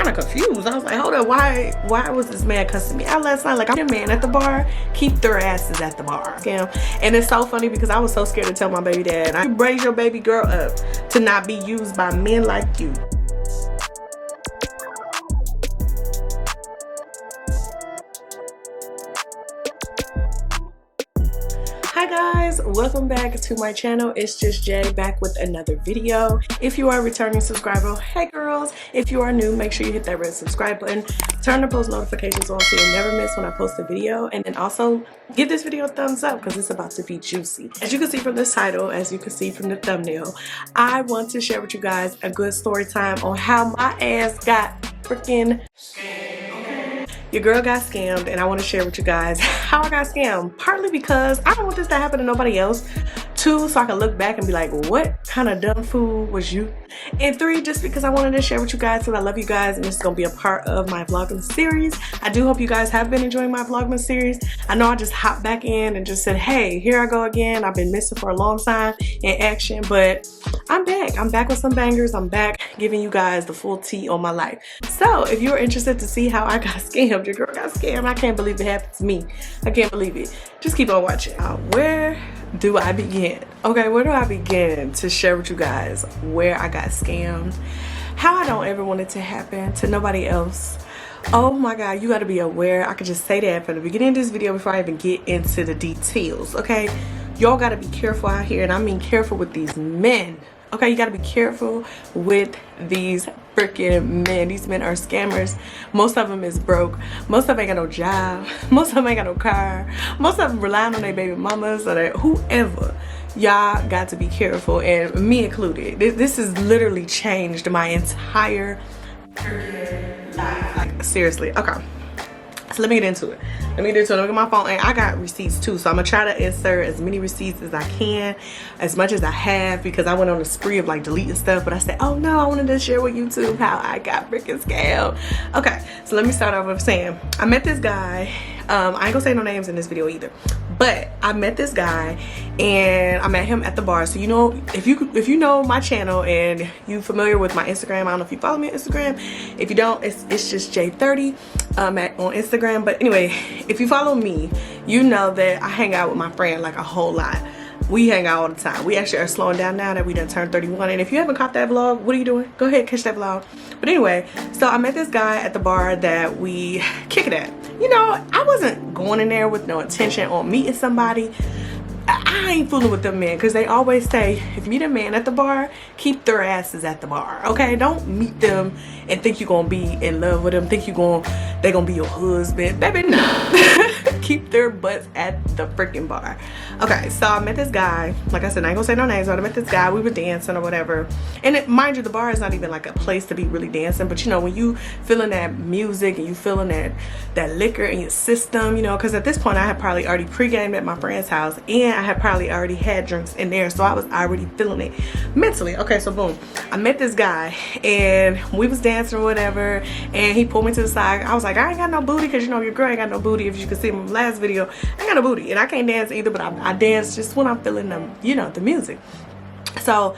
kind of confused. I was like, hold up, why was this man cussing me out last night? Like, I'm a man at the bar, keep their asses at the bar. And it's so funny because I was so scared to tell my baby dad, I raise your baby girl up to not be used by men like you. Hi guys, welcome back to my channel. It's just Jay back with another video. If you are a returning subscriber, hey girls. If you are new, make sure you hit that red subscribe button, turn the post notifications on so you never miss when I post a video, and then also give this video a thumbs up because it's about to be juicy. As you can see from this title, as you can see from the thumbnail, I want to share with you guys a good story time on how my ass got freaking scammed. Your girl got scammed, and I want to share with you guys how I got scammed. Partly because I don't want this to happen to nobody else. 2, so I can look back and be like, what kind of dumb fool was you? And 3, just because I wanted to share with you guys because I love you guys and this is going to be a part of my Vlogmas series. I do hope you guys have been enjoying my Vlogmas series. I know I just hopped back in and just said, hey, here I go again. I've been missing for a long time in action, but I'm back. I'm back with some bangers. I'm back giving you guys the full tea on my life. So if you're interested to see how I got scammed, your girl got scammed. I can't believe it happened to me. I can't believe it. Just keep on watching. Where do I begin? Okay, where do I begin to share with you guys where I got scammed? How I don't ever want it to happen to nobody else. Oh my God, you gotta be aware. I could just say that from the beginning of this video before I even get into the details, okay? Y'all gotta be careful out here, and I mean careful with these men. Okay, you gotta be careful with these freaking men. These men are scammers. Most of them is broke. Most of them ain't got no job. Most of them ain't got no car. Most of them relying on their baby mamas or their whoever. Y'all got to be careful, and me included. This has literally changed my entire freaking life. Like, seriously. Okay. So let me get into it. Let me get at my phone, and I got receipts too. So I'm gonna try to insert as many receipts as I can, as much as I have, because I went on a spree of like deleting stuff. But I said, oh no, I wanted to share with YouTube how I got freaking scammed. Okay, so let me start off with saying I met this guy. I ain't gonna say no names in this video either, but I met this guy and I met him at the bar. So you know, if you know my channel and you familiar with my Instagram, I don't know if you follow me on Instagram. If you don't, it's just J30 on Instagram. But anyway, if you follow me, you know that I hang out with my friend like a whole lot. We hang out all the time. We actually are slowing down now that we done turned 31. And if you haven't caught that vlog, what are you doing? Go ahead, catch that vlog. But anyway, so I met this guy at the bar that we kick it at. You know, I wasn't going in there with no intention on meeting somebody. I ain't fooling with them men, because they always say, if you meet a man at the bar, keep their asses at the bar. Okay, don't meet them and think you're gonna be in love with them, think they're gonna be your husband. Baby, no. Keep their butts at the freaking bar. Okay, so I met this guy. Like I said, I ain't gonna say no names, but I met this guy. We were dancing or whatever. And mind you, the bar is not even like a place to be really dancing, but you know, when you feeling that music and you feeling that liquor in your system, you know, because at this point I had probably already pre-gamed at my friend's house, and I had probably already had drinks in there, so I was already feeling it mentally. Okay, so boom, I met this guy and we was dancing or whatever, and he pulled me to the side. I was like, I ain't got no booty, because you know your girl ain't got no booty. If you can see my last video, I ain't got no booty, and I can't dance either, but I dance just when I'm feeling you know, the music. So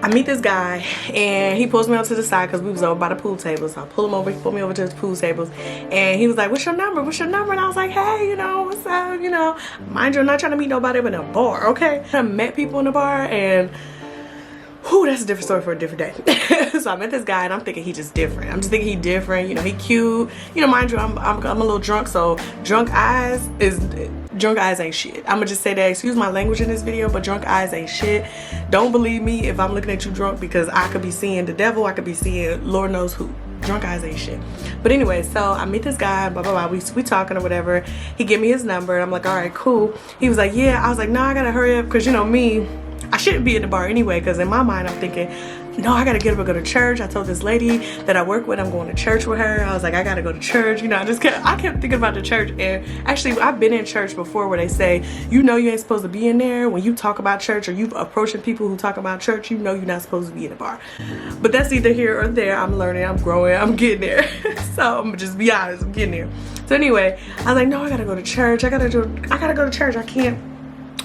I meet this guy and he pulls me onto the side because we was over by the pool table. So I pull him over, he pulled me over to the pool tables, and he was like, what's your number? What's your number? And I was like, hey, you know, what's up? You know, mind you, I'm not trying to meet nobody but in a bar, okay? I met people in the bar, and whew, that's a different story for a different day. So I met this guy and I'm thinking he just different. I'm just thinking he different, you know, he cute. You know, mind you, I'm a little drunk, so drunk eyes ain't shit. I'ma just say that, excuse my language in this video, but drunk eyes ain't shit. Don't believe me if I'm looking at you drunk, because I could be seeing the devil, I could be seeing Lord knows who. Drunk eyes ain't shit. But anyway, so I meet this guy, blah blah blah, we talking or whatever. He gave me his number and I'm like, all right, cool. He was like, yeah. I was like, no, I gotta hurry up, because you know me, I shouldn't be in the bar anyway, because in my mind I'm thinking, no, I gotta get up and go to church. I told this lady that I work with I'm going to church with her. I was like, I gotta go to church. You know, I kept thinking about the church. And actually, I've been in church before where they say, you know, you ain't supposed to be in there when you talk about church, or you approaching people who talk about church, you know you're not supposed to be in a bar. But that's either here or there. I'm learning, I'm growing, I'm getting there. So I'm gonna just be honest, I'm getting there. So anyway, I was like, no, I gotta go to church. I gotta go to church. I can't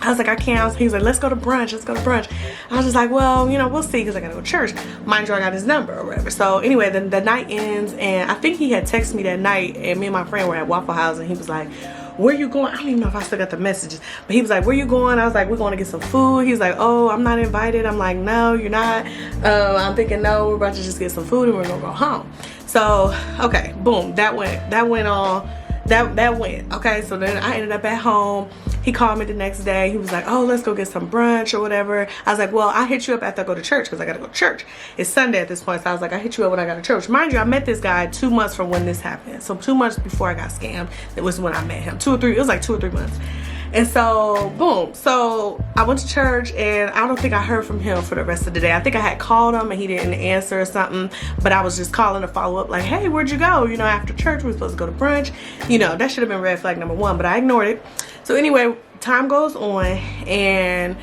I was like, I can't. He was like, let's go to brunch. Let's go to brunch. I was just like, well, you know, we'll see because I got to go to church. Mind you, I got his number or whatever. So anyway, the night ends, and I think he had texted me that night, and me and my friend were at Waffle House, and he was like, where you going? I don't even know if I still got the messages, but he was like, where you going? I was like, we're going to get some food. He was like, oh, I'm not invited. I'm like, no, you're not. I'm thinking, no, we're about to just get some food and we're going to go home. So, okay, boom, that went on. That went, okay. So then I ended up at home. He called me the next day. He was like, oh, let's go get some brunch or whatever. I was like, well, I'll hit you up after I go to church because I got to go to church. It's Sunday at this point. So I was like, I'll hit you up when I got to church. Mind you, I met this guy 2 months from when this happened. So 2 months before I got scammed, it was when I met him. 2 or 3, it was like 2 or 3 months. And so, boom. So I went to church, and I don't think I heard from him for the rest of the day. I think I had called him and he didn't answer or something, but I was just calling to follow up like, hey, where'd you go? You know, after church, we were supposed to go to brunch. You know, that should have been red flag number 1, but I ignored it. So anyway, time goes on, and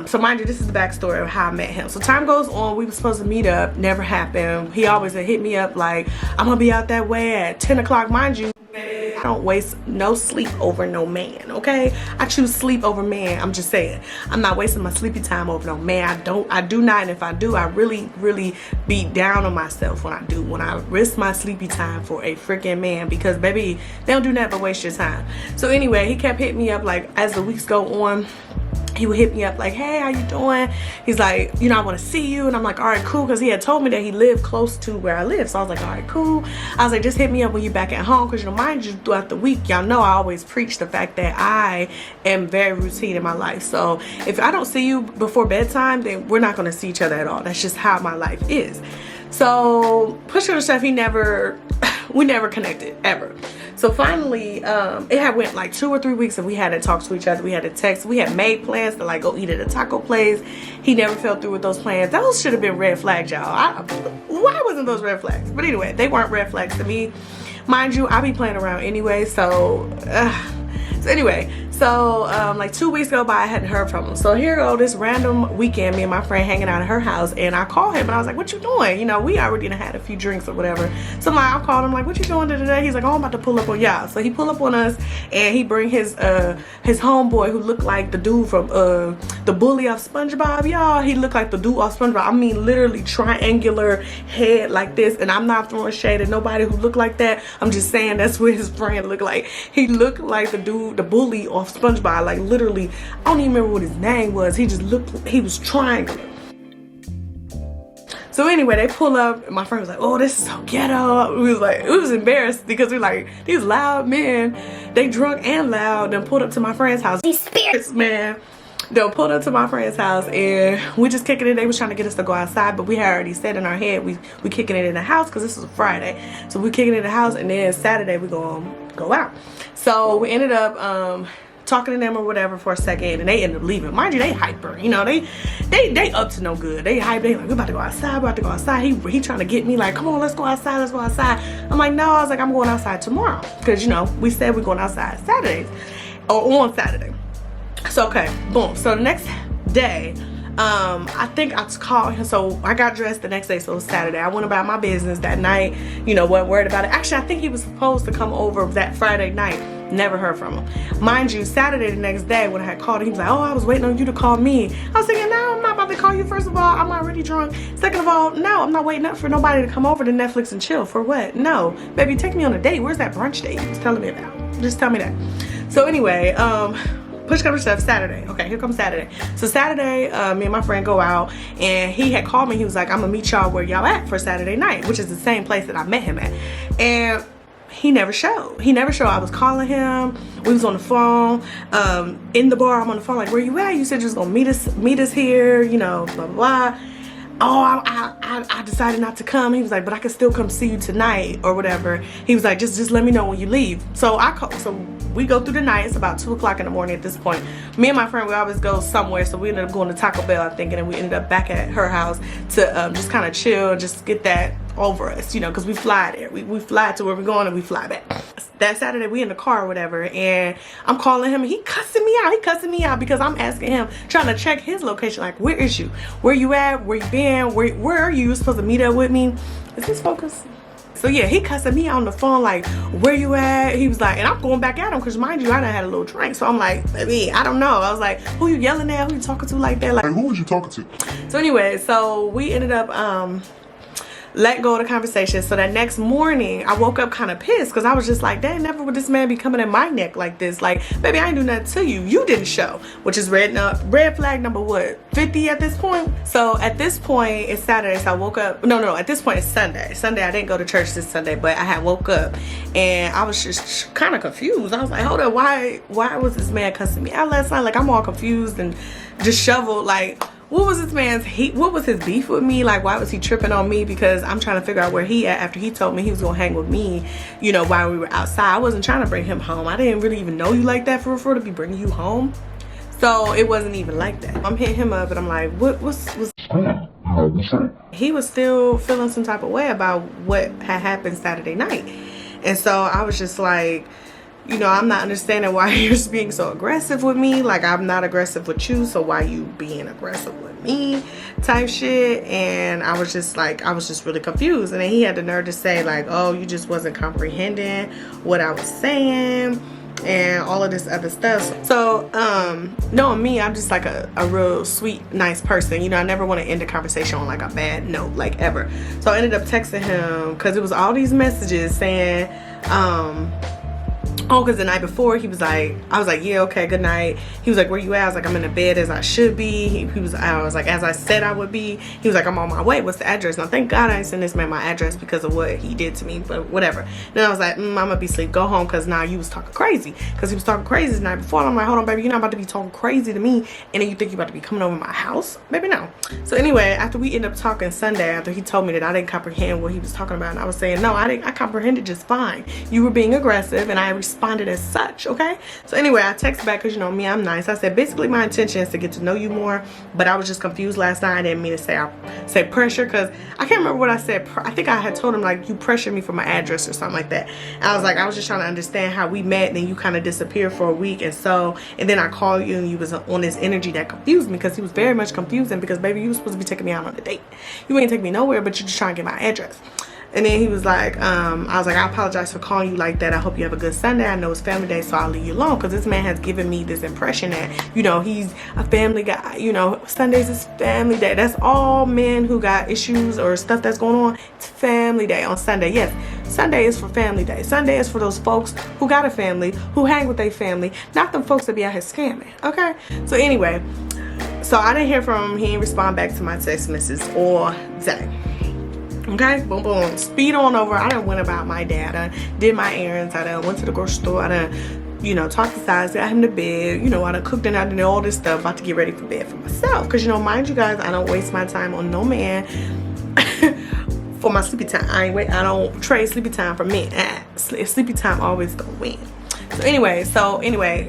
so mind you, this is the backstory of how I met him. So time goes on, we were supposed to meet up, never happened. He always had hit me up like, I'm gonna be out that way at 10 o'clock. Mind you, I don't waste no sleep over no man, okay? I choose sleep over man. I'm just saying, I'm not wasting my sleepy time over no man. I do not, and if I do, I really be down on myself when I risk my sleepy time for a freaking man, because baby, they don't do nothing but waste your time. So anyway, he kept hitting me up like as the weeks go on. He would hit me up like, hey, how you doing? He's like, you know, I want to see you. And I'm like, all right, cool. Because he had told me that he lived close to where I live. So I was like, all right, cool. I was like, just hit me up when you're back at home. Because, you know, mind you, throughout the week, y'all know I always preach the fact that I am very routine in my life. So if I don't see you before bedtime, then we're not going to see each other at all. That's just how my life is. So push to the stuff, we never connected ever. So finally, it had went like 2 or 3 weeks and we hadn't talked to each other. We had to text. We had made plans to like go eat at a taco place. He never fell through with those plans. Those should have been red flags, y'all. Why wasn't those red flags? But anyway, they weren't red flags to me. Mind you, I be playing around anyway. So anyway, like 2 weeks go by, I hadn't heard from him. So here go this random weekend, me and my friend hanging out at her house, and I called him and I was like, what you doing? You know, we already had a few drinks or whatever. So I called him like, what you doing today? He's like, oh, I'm about to pull up on y'all. So he pull up on us, and he bring his homeboy who looked like the dude from the bully off SpongeBob, y'all. He looked like the dude off SpongeBob. I mean, literally triangular head like this, and I'm not throwing shade at nobody who looked like that. I'm just saying that's what his friend looked like. He looked like the dude, the bully off SpongeBob, like literally. I don't even remember what his name was. He just looked, he was triangular. So anyway, they pull up, and my friend was like, oh, this is so ghetto. We was embarrassed because we like, these loud men, they drunk and loud, then pulled up to my friend's house. These spirits, man. They pulled up to my friend's house, and we just kicking it. They was trying to get us to go outside, but we had already said in our head we kicking it in the house because this was a Friday. So we kicking it in the house, and then Saturday we gonna go out. So we ended up talking to them or whatever for a second, and they ended up leaving. Mind you, they hyper, you know, they up to no good. They hype, they like, we're about to go outside, he trying to get me like, come on, let's go outside. I'm like, no, I was like, I'm going outside tomorrow, because you know, we said we're going outside Saturdays or on Saturday. So okay, boom. So the next day, I think I called him. So I got dressed the next day, so it was Saturday. I went about my business that night, you know, wasn't worried about it. Actually, I think he was supposed to come over that Friday night. Never heard from him. Mind you, Saturday the next day when I had called him, he was like, oh, I was waiting on you to call me. I was thinking, no, I'm not about to call you. First of all, I'm already drunk. Second of all, no, I'm not waiting up for nobody to come over to Netflix and chill. For what? No. Baby, take me on a date. Where's that brunch date you was telling me about? Just tell me that. So anyway, push comes to shove, Saturday. Okay, here comes Saturday. So Saturday, me and my friend go out, and he had called me. He was like, I'm gonna meet y'all where y'all at for Saturday night, which is the same place that I met him at. And he never showed. I was calling him. We was on the phone. In the bar, I'm on the phone like, where you at? You said you was gonna meet us here, you know, blah, blah, blah. Oh, I decided not to come. He was like, but I can still come see you tonight or whatever. He was like, just let me know when you leave. So we go through the night. It's about 2 o'clock in the morning at this point. Me and my friend, we always go somewhere. So we ended up going to Taco Bell, I think, and then we ended up back at her house to just kind of chill, just get that over us, you know, because we fly there. We fly to where we're going and we fly back. That Saturday, we in the car or whatever, and I'm calling him, and he cussing me out because I'm asking him, trying to check his location, like, where is you? Where you at? Where you been? Where are you? You supposed to meet up with me? Is this focus? So yeah, he cussing me on the phone like, where you at? He was like, and I'm going back at him because mind you, I done had a little drink. So I'm like, baby, I don't know. I was like, who you yelling at? Who you talking to like that? Like, who was you talking to? So anyway, so we ended up let go of the conversation. So that next morning I woke up kind of pissed because I was just like, dang, never would this man be coming in my neck like this. Like, baby, I ain't do nothing to you. You didn't show, which is red flag number what, 50 at this point. So at this point it's Saturday, so I woke up, no, at this point it's Sunday. I didn't go to church this Sunday, but I had woke up and I was just kind of confused. I was like, hold up, why was this man cussing me out last night? Like, I'm all confused and disheveled. Like, what was this man's what was his beef with me? Like, why was he tripping on me? Because I'm trying to figure out where he at after he told me he was gonna hang with me, you know, while we were outside. I wasn't trying to bring him home. I didn't really even know you like that for to be bringing you home. So it wasn't even like that. I'm hitting him up and I'm like, what's he was still feeling some type of way about what had happened Saturday night. And so I was just like, you know, I'm not understanding why you're being so aggressive with me. Like, I'm not aggressive with you, so why you being aggressive with me type shit. And I was just like, I was just really confused. And then he had the nerve to say like, oh, you just wasn't comprehending what I was saying and all of this other stuff. So knowing me, I'm just like a real sweet, nice person. You know, I never want to end a conversation on like a bad note, like ever. So I ended up texting him because it was all these messages saying oh, because the night before he was like, I was like, yeah, okay, good night. He was like, where you at? I was like, I'm in the bed as I should be. I was like, as I said I would be. He was like, I'm on my way. What's the address? Now, thank God I didn't send this man my address because of what he did to me, but whatever. Then I was like, I'm gonna be asleep. Go home, because now you was talking crazy. Because he was talking crazy the night before. And I'm like, hold on, baby, you're not about to be talking crazy to me and then you think you're about to be coming over my house? Baby, no. So anyway, after we ended up talking Sunday, after he told me that I didn't comprehend what he was talking about, and I was saying, no, I comprehended just fine. You were being aggressive and I responded as such. Okay, so anyway, I texted back because you know me, I'm nice. I said basically my intention is to get to know you more, but I was just confused last night. I didn't mean to say pressure, because I can't remember what I said. I think I had told him like, you pressured me for my address or something like that. And I was like, I was just trying to understand how we met, and then you kind of disappeared for a week, and then I called you and you was on this energy that confused me, because he was very much confusing, because baby, you were supposed to be taking me out on a date. You ain't take me nowhere, but you just trying to get my address. And then he was like, I was like, I apologize for calling you like that. I hope you have a good Sunday. I know it's family day, so I'll leave you alone. Because this man has given me this impression that, you know, he's a family guy. You know, Sundays is family day. That's all men who got issues or stuff that's going on. It's family day on Sunday. Yes, Sunday is for family day. Sunday is for those folks who got a family, who hang with their family, not them folks that be out here scamming. Okay? So anyway, so I didn't hear from him. He didn't respond back to my text message or day. Okay, boom, boom, speed on over. I done went about my day. I done did my errands. I done went to the grocery store. I done, you know, talked to Size, got him to bed. You know, I done cooked and I done all this stuff, about to get ready for bed for myself. Because, you know, mind you guys, I don't waste my time on no man for my sleepy time. I don't trade sleepy time for men. Sleepy time always gonna win. So anyway,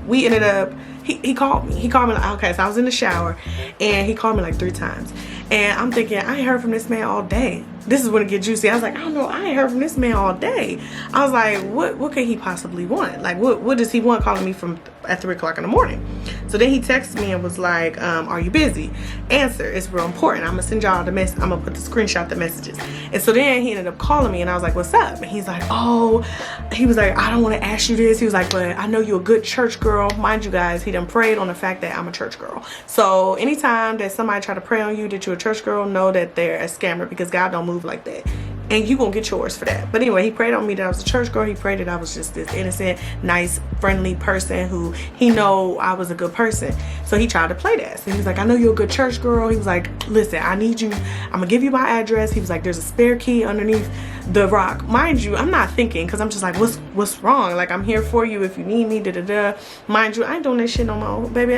we ended up, he called me. He called me like, okay, so I was in the shower and he called me like 3 times. And I'm thinking, I ain't heard from this man all day. This is when it get juicy. I was like, I don't know, I ain't heard from this man all day. I was like, what could he possibly want? Like, what does he want calling me from at 3 o'clock in the morning? So then he texted me and was like, are you busy? Answer, it's real important. I'm gonna send y'all the message. I'm gonna put the screenshot the messages. And so then he ended up calling me and I was like, what's up? And he's like, oh, he was like, I don't want to ask you this. He was like, but I know you're a good church girl. Mind you guys, he done prayed on the fact that I'm a church girl. So anytime that somebody try to pray on you that you're a church girl, know that they're a scammer, because God don't move like that. And you gonna get yours for that. But anyway, he prayed on me that I was a church girl. He prayed that I was just this innocent, nice, friendly person who he know I was a good person. So he tried to play that. So he was like, I know you're a good church girl. He was like, listen, I need you. I'm gonna give you my address. He was like, there's a spare key underneath the rock. Mind you, I'm not thinking, because I'm just like, what's wrong? Like, I'm here for you if you need me, da-da-da. Mind you, I ain't doing that shit no more, baby.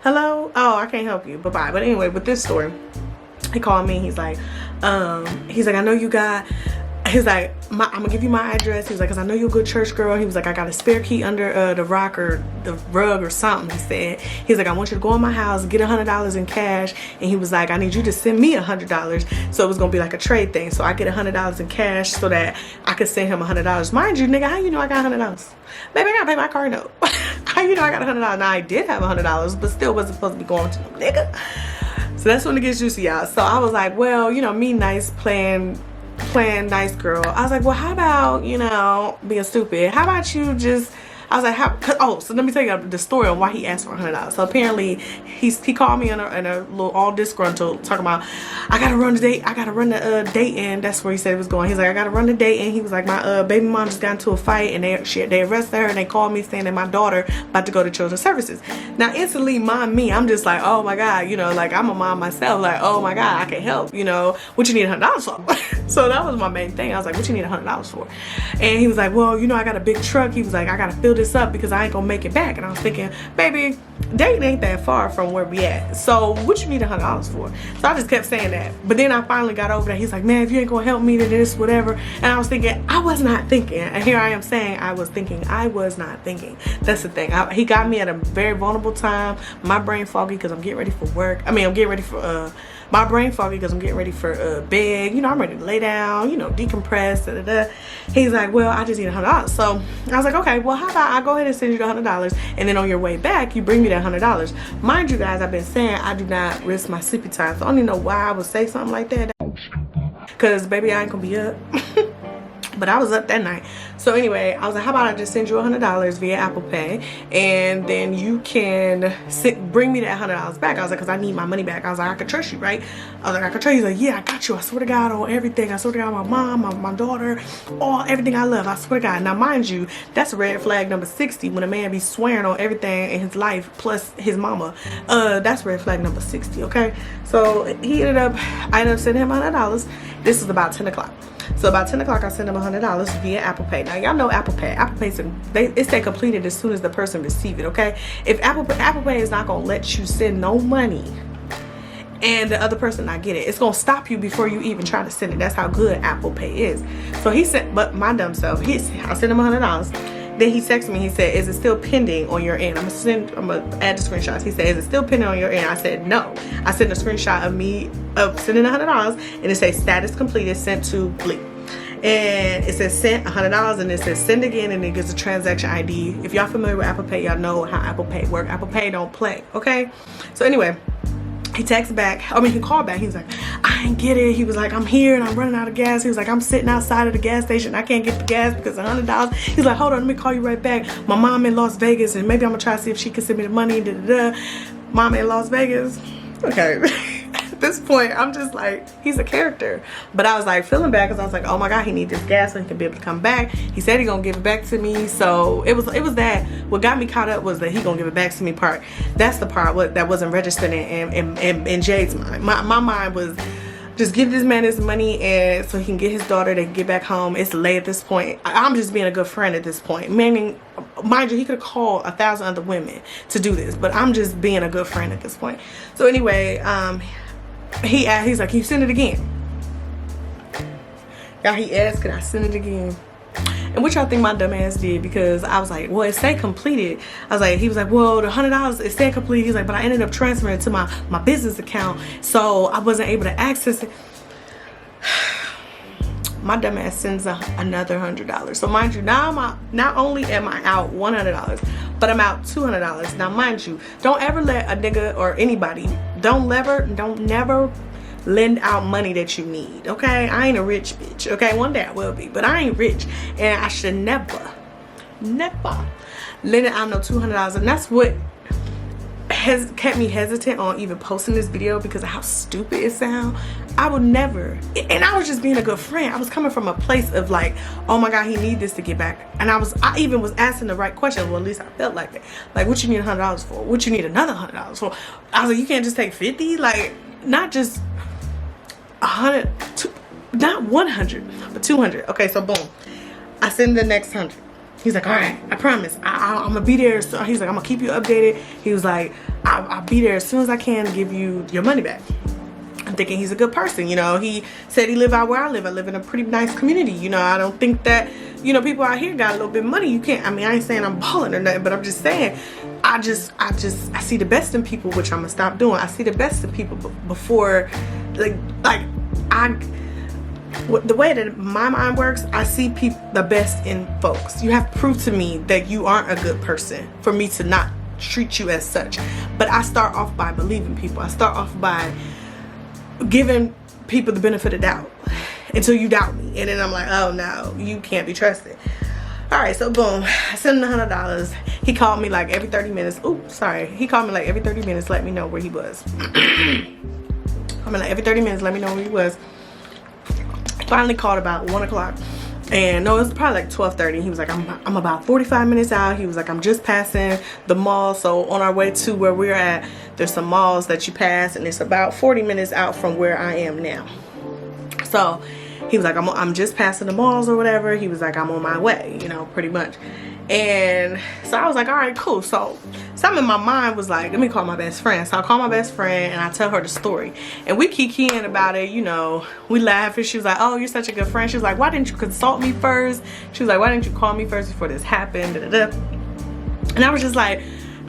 Hello? Oh, I can't help you. Bye-bye. But anyway, with this story, he called me. He's like, I know you got, he's like, I'm gonna give you my address. He was like, because I know you're a good church girl. He was like, I got a spare key under the rock or the rug or something. He said, he's like, I want you to go in my house, get $100 in cash. And he was like, I need you to send me $100. So it was gonna be like a trade thing. So I get $100 in cash so that I could send him $100. Mind you, nigga, how you know I got $100? Baby, I gotta pay my car note. How you know I got $100? Now I did have $100, but still wasn't supposed to be going to them, nigga. So that's when it gets juicy, y'all. So I was like, well, you know, me nice playing playing nice girl. I was like, well, how about, you know, being stupid? How about you just, I was like, oh, so let me tell you the story on why he asked for $100. So apparently he called me in a little all disgruntled, talking about, I gotta run the date in. That's where he said it was going. He's like, I gotta run the date in. He was like, my baby mom just got into a fight and they arrested her and they called me saying that my daughter about to go to children's services. Now instantly, I'm just like, oh my God, you know, like I'm a mom myself, like, oh my God, I can help, you know, what you need $100 for? So that was my main thing. I was like, what you need $100 for? And he was like, well, you know, I got a big truck. He was like, I gotta fill this up because I ain't gonna make it back. And I was thinking, baby, Dayton ain't that far from where we at, so what you need $100 for? So I just kept saying that. But then I finally got over that. He's like, man, if you ain't gonna help me to this, whatever. And I was thinking, I was not thinking. And here I am saying I was thinking. I was not thinking. That's the thing. He got me at a very vulnerable time. My brain foggy because I'm getting ready for work. I mean, I'm getting ready for my brain foggy because I'm getting ready for bed. You know, I'm ready to lay down, you know, decompress, da, da, da. He's like, well, I just need $100. So I was like, okay, well, how about I go ahead and send you the $100, and then on your way back, you bring me that $100. Mind you guys, I've been saying I do not risk my sleepy time. So I don't even know why I would say something like that. Because, baby, I ain't gonna be up. But I was up that night. So anyway, I was like, how about I just send you $100 via Apple Pay, and then you can bring me that $100 back. I was like, because I need my money back. I was like, I can trust you, right? I was like, I can trust you. He's like, yeah, I got you. I swear to God on everything. I swear to God, my mom, my daughter, everything I love. I swear to God. Now, mind you, that's red flag number 60 when a man be swearing on everything in his life plus his mama. That's red flag number 60, okay? So I ended up sending him $100. This is about 10 o'clock. So about 10 o'clock, I sent them $100 via Apple Pay. Now, y'all know Apple Pay. Apple Pay, it say completed as soon as the person receive it, okay? If Apple Pay is not going to let you send no money and the other person not get it, it's going to stop you before you even try to send it. That's how good Apple Pay is. So he said, but my dumb self, I sent him $100. Then he texted me. He said, is it still pending on your end? I'm gonna add the screenshots. He said, is it still pending on your end? I said, no. I sent a screenshot of me sending $100, and it says status completed, sent to Bleak. And it says sent $100, and it says send again, and it gives a transaction ID. If y'all familiar with Apple Pay, y'all know how Apple Pay works. Apple Pay don't play, okay? So anyway, he texted back. He called back. He was like, I ain't get it. He was like, I'm here and I'm running out of gas. He was like, I'm sitting outside of the gas station. I can't get the gas because of $100. He's like, hold on, let me call you right back. My mom in Las Vegas, and maybe I'm gonna try to see if she can send me the money. Da, da, da. Mom in Las Vegas. Okay. At this point, I'm just like, he's a character. But I was like feeling bad because I was like, oh my God, he needs this gas so he can be able to come back. He said he gonna give it back to me. So it was that. What got me caught up was that he gonna give it back to me part. That's the part that wasn't registered in Jade's mind. My mind was just give this man his money and so he can get his daughter to get back home. It's late at this point. I'm just being a good friend at this point. Meaning, mind you, he could have called 1,000 other women to do this, but I'm just being a good friend at this point. So anyway, he's like, can you send it again? Y'all, he asked, can I send it again? And what y'all think my dumb ass did? Because I was like, well, it said completed. I was like, he was like, well, the $100, it said completed. He's like, but I ended up transferring it to my business account, so I wasn't able to access it. My dumb ass sends another $100. So mind you, now not only am I out $100, but I'm out $200. Now mind you, don't ever let a nigga or anybody, don't never lend out money that you need, okay? I ain't a rich bitch, okay? One day I will be, but I ain't rich, and I should never lend out no $200. And that's what has kept me hesitant on even posting this video, because of how stupid it sounds. I would never, and I was just being a good friend. I was coming from a place of like, oh my God, he need this to get back. And I even was asking the right question. Well, at least I felt like it. Like, what you need $100 for? What you need another $100 for? I was like, you can't just take 50? Like, not just 100, not 100, but 200. Okay, so boom, I send the next 100. He's like, all right, I promise, I'm gonna be there. So he's like, I'm gonna keep you updated. He was like, I'll be there as soon as I can to give you your money back. I'm thinking he's a good person, you know. He said he live out where I live. I live in a pretty nice community, you know. I don't think that, you know, people out here got a little bit of money. You can't, I mean, I ain't saying I'm balling or nothing, but I'm just saying, I see the best in people, which I'm gonna stop doing. I see the best in people before, the way that my mind works, I see the best in folks. You have to prove to me that you aren't a good person for me to not treat you as such. But I start off by believing people. I start off by giving people the benefit of doubt. until you doubt me. And then I'm like, oh no, you can't be trusted. All right, so boom, I sent him the $100. He called me like every 30 minutes. Oops, sorry. He called me like every 30 minutes, let me know where he was. I mean, like every 30 minutes, let me know where he was. Finally called about 1 o'clock. And no, it was probably like 12:30. He was like, I'm about 45 minutes out. He was like, I'm just passing the mall. So on our way to where we're at, there's some malls that you pass, and it's about 40 minutes out from where I am now. So he was like, I'm just passing the malls or whatever. He was like, I'm on my way, you know, pretty much. And so I was like, all right, cool. So something in my mind was like, let me call my best friend. So I call my best friend and I tell her the story. And we kikiing about it, you know, we laugh. And she was like, oh, you're such a good friend. She was like, why didn't you consult me first? She was like, why didn't you call me first before this happened? Da, da, da. And I was just like,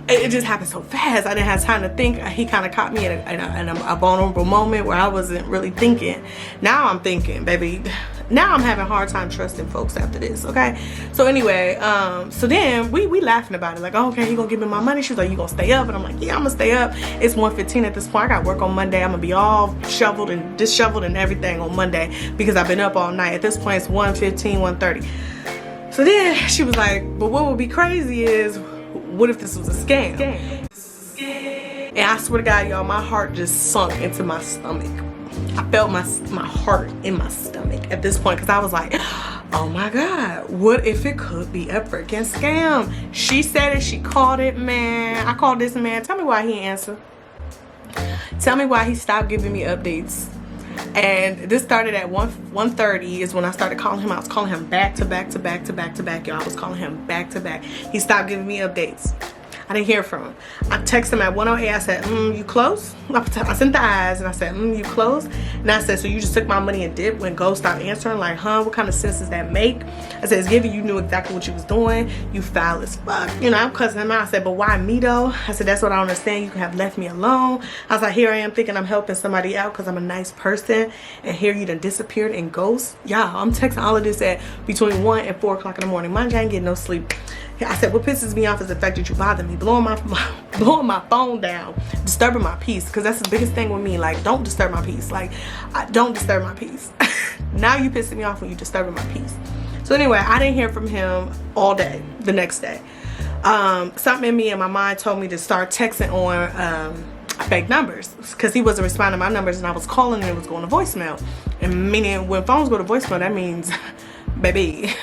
it just happened so fast. I didn't have time to think. He kind of caught me in a vulnerable moment where I wasn't really thinking. Now I'm thinking, baby. Now I'm having a hard time trusting folks after this, okay? So anyway, so then we laughing about it. Like, oh, okay, he gonna give me my money. She was like, you gonna stay up? And I'm like, yeah, I'm gonna stay up. It's 1:15 at this point. I got work on Monday. I'm gonna be all shoveled and disheveled and everything on Monday because I've been up all night. At this point, it's 1:15, 1:30. So then she was like, but what would be crazy is, what if this was a scam? And I swear to God, y'all, my heart just sunk into my stomach. I felt my heart in my stomach at this point because I was like, oh my God, what if it could be a freaking scam? She said it, she called it, man. I called this man. Tell me why he answered. Tell me why he stopped giving me updates. And this started at 1:30 is when I started calling him. I was calling him back to back to back to back to back, y'all. I was calling him back to back. He stopped giving me updates. I didn't hear from him. I texted him at 1:08. I said, you close? I sent the eyes and I said, you close? And I said, so you just took my money and dipped? When Go stopped answering, like, huh? What kind of sense does that make? I said, it's giving you knew exactly what you was doing. You foul as fuck. You know, I'm cussing him out. I said, but why me though? I said, that's what I don't understand. You could have left me alone. I was like, here I am thinking I'm helping somebody out because I'm a nice person. And here you done disappeared and ghost. Y'all, I'm texting all of this at between 1 and 4 o'clock in the morning. Mind you, I ain't getting no sleep. I said, what pisses me off is the fact that you bother me, blowing my phone down, disturbing my peace, because that's the biggest thing with me. Like, don't disturb my peace. Like, don't disturb my peace. Now you pissing me off when you disturbing my peace. So anyway, I didn't hear from him all day, the next day. Something in me and my mind told me to start texting on fake numbers because he wasn't responding to my numbers, and I was calling and it was going to voicemail. And meaning when phones go to voicemail, that means baby,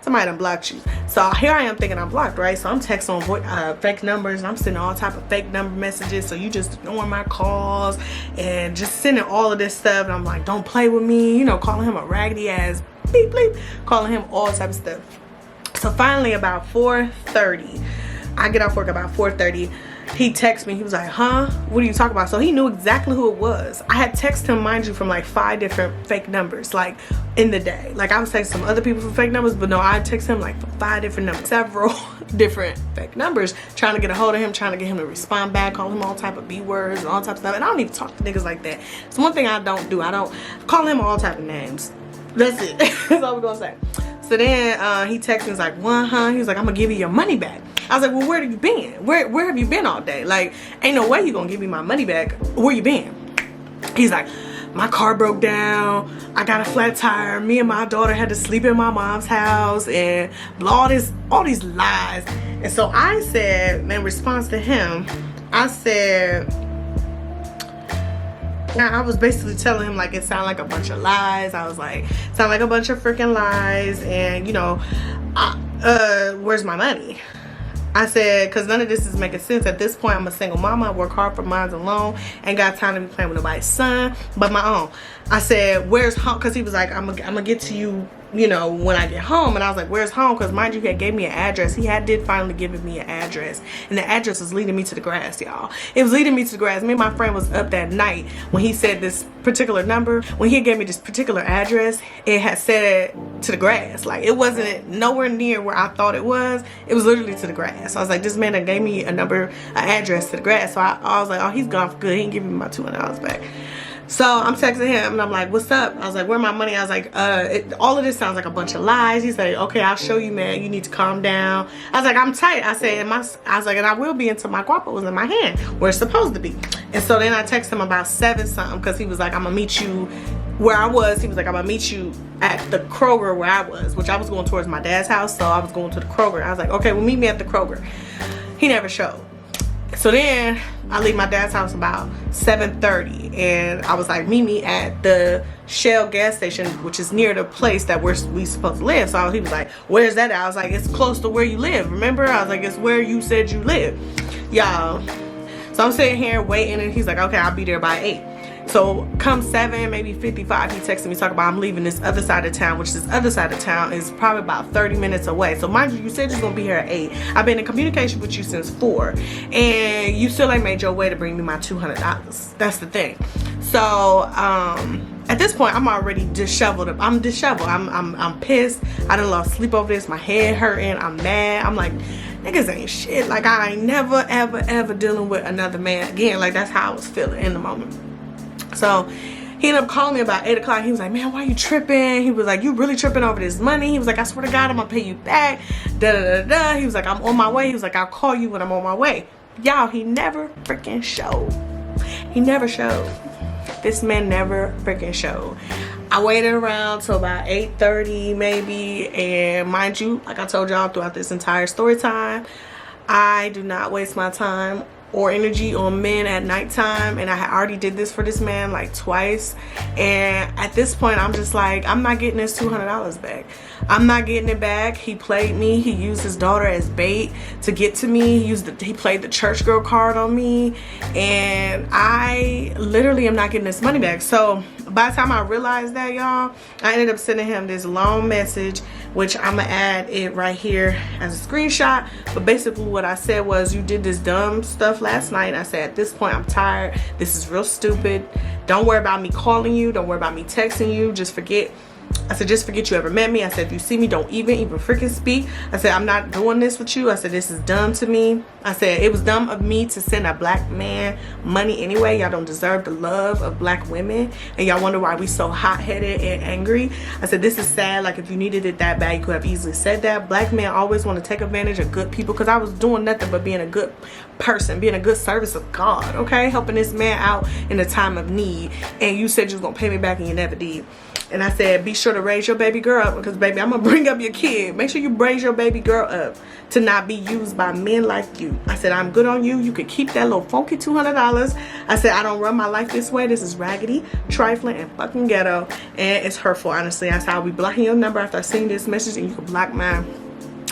somebody done blocked you. So here I am thinking I'm blocked, right? So I'm texting on fake numbers and I'm sending all type of fake number messages. So you just ignoring my calls and just sending all of this stuff. And I'm like, don't play with me, you know, calling him a raggedy ass beep bleep, calling him all type of stuff. So finally about 4:30, I get off work about 4:30. He texted me. He was like, huh? What are you talking about? So he knew exactly who it was. I had texted him, mind you, from like 5 different fake numbers, like in the day. Like I was texting some other people from fake numbers, but no, I texted him like from 5 different numbers, several different fake numbers, trying to get a hold of him, trying to get him to respond back, call him all type of B words and all type of stuff. And I don't even talk to niggas like that. It's one thing I don't do. I don't call him all type of names. That's it. That's all we're gonna say. So then he texted me, he's like, what, huh? He was like, I'm gonna give you your money back. I was like, well, where have you been? Where have you been all day? Like, ain't no way you gonna give me my money back. Where you been? He's like, my car broke down. I got a flat tire. Me and my daughter had to sleep in my mom's house and all these lies. And so I said, in response to him, I said, I was basically telling him like it sounded like a bunch of lies. I was like, sound like a bunch of freaking lies, and you know, where's my money? I said, because none of this is making sense. At this point, I'm a single mama. I work hard for mine alone. Ain't got time to be playing with nobody's son but my own. I said, where's home? Because he was like, I'm gonna get to you, you know, when I get home. And I was like, where's home? Because mind you, he had gave me an address. He did finally give me an address. And the address was leading me to the grass, y'all. It was leading me to the grass. Me and my friend was up that night when he said this particular number. When he gave me this particular address, it had said to the grass. Like, it wasn't nowhere near where I thought it was. It was literally to the grass. So I was like, this man that gave me an address to the grass. So I was like, oh, he's gone for good. He ain't giving me my $200 back. So I'm texting him and I'm like, what's up? I was like, where my money? I was like, all of this sounds like a bunch of lies. He's like, okay, I'll show you, man. You need to calm down. I was like, I'm tight. I said, I was like, and I will be until my guapo was in my hand where it's supposed to be. And so then I texted him about 7 something because he was like, I'm gonna meet you where I was. He was like, I'm gonna meet you at the Kroger where I was, which I was going towards my dad's house, so I was going to the Kroger. I was like, okay, well, meet me at the Kroger. He never showed. So then I leave my dad's house about 7:30, and I was like, meet me at the Shell gas station, which is near the place that we supposed to live. So he was like, where's that at? I was like, it's close to where you live, remember? I was like, it's where you said you live, y'all. So I'm sitting here waiting, and he's like, okay, I'll be there by 8. So come 7, maybe 55, he texted me talking about I'm leaving this other side of town, which this other side of town is probably about 30 minutes away. So mind you, you said you're gonna be here at 8. I've been in communication with you since 4, and you still ain't made your way to bring me my $200. That's the thing. So at this point, I'm already disheveled. I'm disheveled. I'm pissed. I done lost sleep over this. My head hurting. I'm mad. I'm like, niggas ain't shit. Like, I ain't never ever dealing with another man again. Like, that's how I was feeling in the moment. So he ended up calling me about 8 o'clock. He was like, man, why you tripping? He was like, you really tripping over this money? He was like, I swear to God, I'm gonna pay you back. Da da da da. He was like, I'm on my way. He was like, I'll call you when I'm on my way. Y'all, he never freaking showed. He never showed. This man never freaking showed. I waited around till about 8:30 maybe, and mind you, like I told y'all throughout this entire story time, I do not waste my time or energy on men at nighttime, and I already did this for this man like twice, and at this point I'm just like, I'm not getting this $200 back. I'm not getting it back. He played me. He used his daughter as bait to get to me. He played the church girl card on me, and I literally am not getting this money back. So by the time I realized that, y'all, I ended up sending him this long message, which I'm gonna add it right here as a screenshot. But basically what I said was, you did this dumb stuff last night. I said, at this point I'm tired. This is real stupid. Don't worry about me calling you. Don't worry about me texting you. Just forget. I said, just forget you ever met me. I said, if you see me, don't even freaking speak. I said, I'm not doing this with you. I said, this is dumb to me. I said, it was dumb of me to send a black man money anyway. Y'all don't deserve the love of black women, and y'all wonder why we so hot-headed and angry. I said, this is sad. Like, if you needed it that bad, you could have easily said that. Black men always want to take advantage of good people, because I was doing nothing but being a good person, being a good service of God, okay? Helping this man out in a time of need, and you said you was going to pay me back, and you never did. And I said, be sure to raise your baby girl up, because, baby, I'm going to bring up your kid. Make sure you raise your baby girl up to not be used by men like you. I said, I'm good on you. You can keep that little funky $200. I said, I don't run my life this way. This is raggedy, trifling, and fucking ghetto. And it's hurtful, honestly. I said, I'll be blocking your number after I send this message, and you can block mine.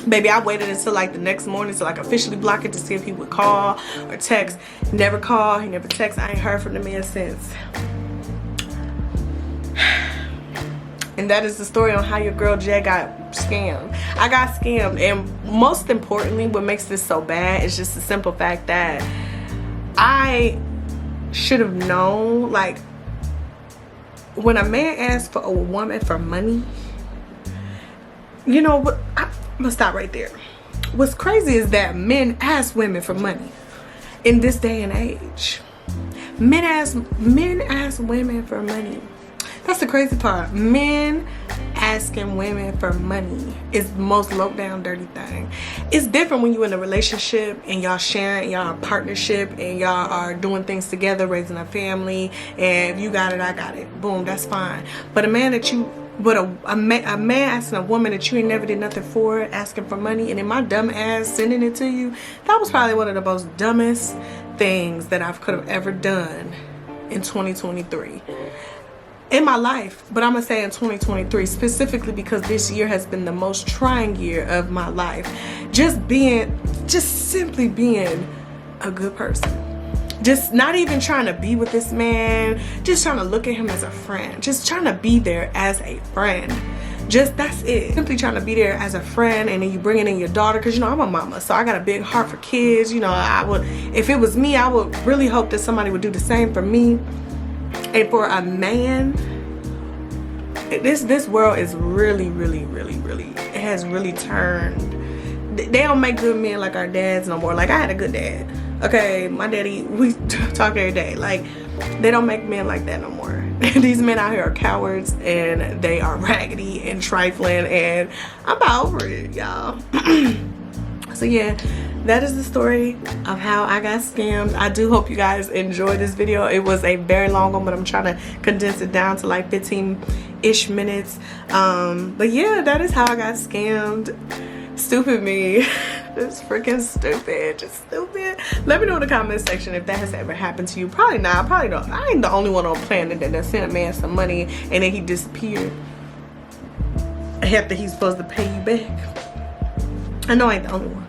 Baby, I waited until like the next morning to like officially block it to see if he would call or text. He never called. He never texted. I ain't heard from the man since. And that is the story on how your girl Jay got scammed. I got scammed, and most importantly, what makes this so bad is just the simple fact that I should have known, like, when a man asks for a woman for money, you know what? I'm gonna stop right there. What's crazy is that men ask women for money in this day and age. Men ask women for money. That's the crazy part. Men asking women for money is the most low down dirty thing. It's different when you're in a relationship and y'all sharing, y'all in partnership, and y'all are doing things together, raising a family, and if you got it, I got it. Boom, that's fine. But a man asking a woman that you ain't never did nothing for, asking for money, and in my dumb ass sending it to you, that was probably one of the most dumbest things that I could have ever done in 2023. In my life, but I'm gonna say in 2023 specifically, because this year has been the most trying year of my life. Just simply being a good person. Just not even trying to be with this man, just trying to look at him as a friend, just trying to be there as a friend. Just, that's it. Simply trying to be there as a friend, and then you bringing in your daughter, because you know I'm a mama, so I got a big heart for kids. You know, I would, if it was me, I would really hope that somebody would do the same for me. And for a man, this world is really, it has really turned. They don't make good men like our dads no more. Like, I had a good dad, okay? My daddy, we talk every day. Like, they don't make men like that no more. These men out here are cowards, and they are raggedy and trifling, and I'm about over it, y'all. So yeah, that is the story of how I got scammed. I do hope you guys enjoyed this video. It was a very long one, but I'm trying to condense it down to like 15-ish minutes. But yeah, that is how I got scammed. Stupid me. Just freaking stupid. Just stupid. Let me know in the comment section if that has ever happened to you. Probably not. Probably don't. I ain't the only one on planet that sent a man some money and then he disappeared after he's supposed to pay you back. I know I ain't the only one.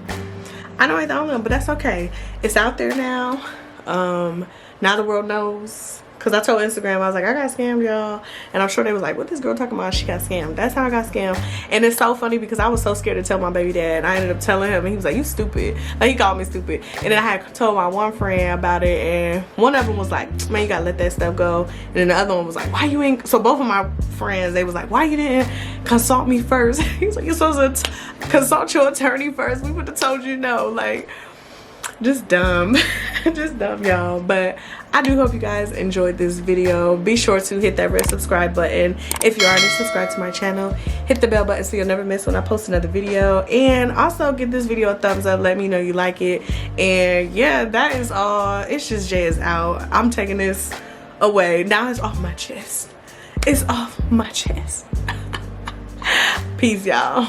I know I ain't the only one, but that's okay. It's out there now. Now the world knows. Because I told Instagram, I was like, I got scammed, y'all. And I'm sure they was like, what this girl talking about? She got scammed. That's how I got scammed. And it's so funny because I was so scared to tell my baby dad. I ended up telling him, and he was like, you stupid. Like, he called me stupid. And then I had told my one friend about it, and one of them was like, man, you gotta let that stuff go. And then the other one was like, why you ain't? So both of my friends, they was like, why you didn't consult me first? He was like, you're supposed to consult your attorney first. We would have told you no. Like, just dumb. Just dumb, y'all. But I do hope you guys enjoyed this video. Be sure to hit that red subscribe button if you're already subscribed to my channel. Hit the bell button so you'll never miss when I post another video. And also give this video a thumbs up. Let me know you like it. And yeah, that is all. It's just Jay is out. I'm taking this away. Now it's off my chest. It's off my chest. Peace, y'all.